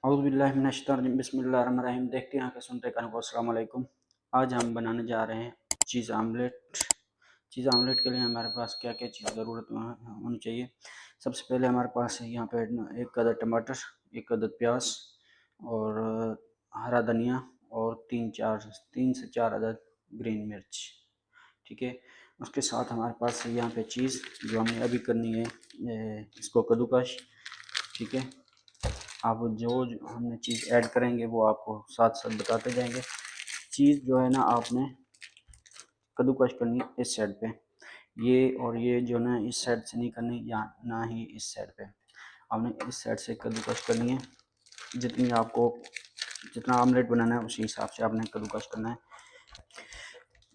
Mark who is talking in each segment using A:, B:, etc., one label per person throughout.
A: औज़ुबिल्लाहि बिस्मिल्लाहिर्रहमानिर्रहीम। देखते हैं यहाँ के सुनते कान को। अस्सलाम वालेकुम। आज हम बनाने जा रहे हैं चीज़ आमलेट। चीज़ आमलेट के लिए हमारे पास क्या क्या चीज़ ज़रूरत होनी चाहिए। सबसे पहले हमारे पास है यहाँ पे एक अदद टमाटर, एक अदद प्याज और हरा धनिया और तीन से चार अदद ग्रीन मिर्च। ठीक है। उसके साथ हमारे पास है यहाँ पे चीज़ जो हमें अभी करनी है, इसको कद्दूकश। ठीक है। आप जो हमने चीज़ ऐड करेंगे वो आपको साथ साथ बताते जाएंगे। चीज़ जो है ना, आपने कद्दूकश करनी है इस साइड पे, ये और ये जो ना इस साइड से नहीं करनी, या ना ही इस साइड पे। आपने इस साइड से कद्दूकश करनी है। जितनी आपको जितना आमलेट बनाना है उसी हिसाब से आपने कद्दूकश करना है।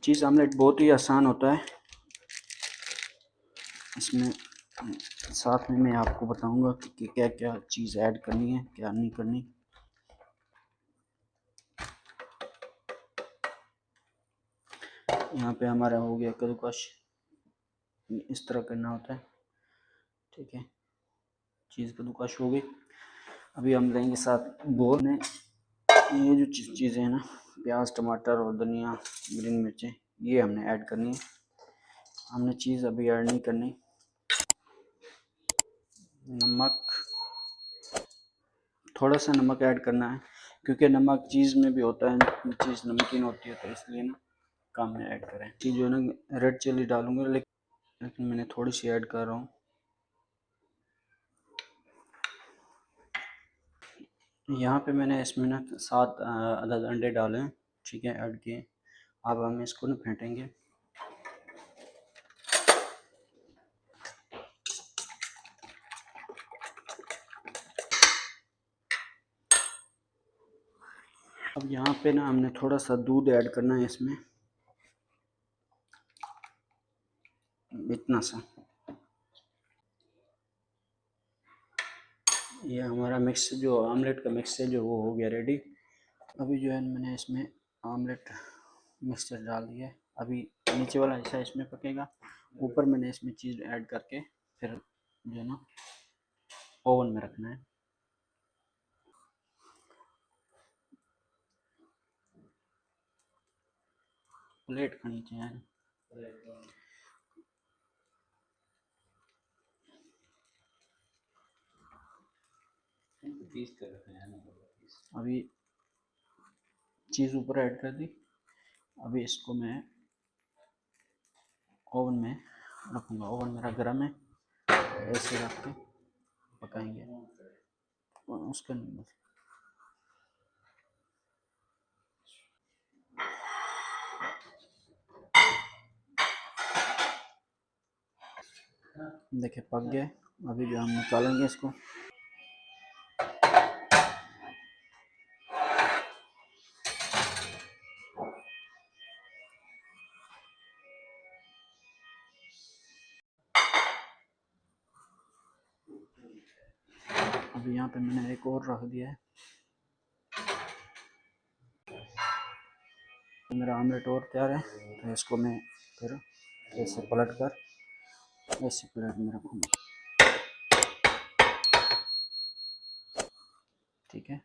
A: चीज़ आमलेट बहुत ही आसान होता है। इसमें साथ में मैं आपको बताऊंगा कि क्या क्या चीज़ ऐड करनी है, क्या नहीं करनी। यहाँ पे हमारा हो गया कद्दूकश, इस तरह करना होता है। ठीक है। चीज़ कद्दूकश हो गई। अभी हम लेंगे साथ बोल में ये जो चीज़ें हैं ना, प्याज, टमाटर और धनिया, ग्रीन मिर्चें, ये हमने ऐड करनी है। हमने चीज़ अभी ऐड नहीं करनी। नमक, थोड़ा सा नमक ऐड करना है क्योंकि नमक चीज़ में भी होता है, चीज़ नमकीन होती है, तो इसलिए ना कम में ऐड करें। चीज़ जो है ना रेड चिली डालूंगा, लेकिन मैंने थोड़ी सी ऐड कर रहा हूँ। यहाँ पे मैंने इसमें ना 7 अदद अंडे डाले हैं। ठीक है, ऐड किए। अब हम इसको ना फेंटेंगे। अब यहाँ पे ना हमने थोड़ा सा दूध ऐड करना है इसमें, इतना सा। ये हमारा मिक्स, जो आमलेट का मिक्स है, जो वो हो गया रेडी। अभी जो है मैंने इसमें आमलेट मिक्सचर डाल दिया है। अभी नीचे वाला हिस्सा इसमें पकेगा, ऊपर मैंने इसमें चीज़ ऐड करके फिर जो है ना ओवन में रखना है। प्लेट खानी चाहिए। अभी चीज़ ऊपर ऐड कर दी। अभी इसको मैं ओवन में रखूँगा। ओवन मेरा गर्म है, ऐसे रख के पकाएंगे। उसका देखिए पक गए। अभी जो हम निकालेंगे इसको। अभी यहाँ पे मैंने एक और रख दिया है। मेरा आमलेट और तैयार है, तो इसको मैं फिर ऐसे पलट कर ऐसे प्लेट में रखूँगा। ठीक है।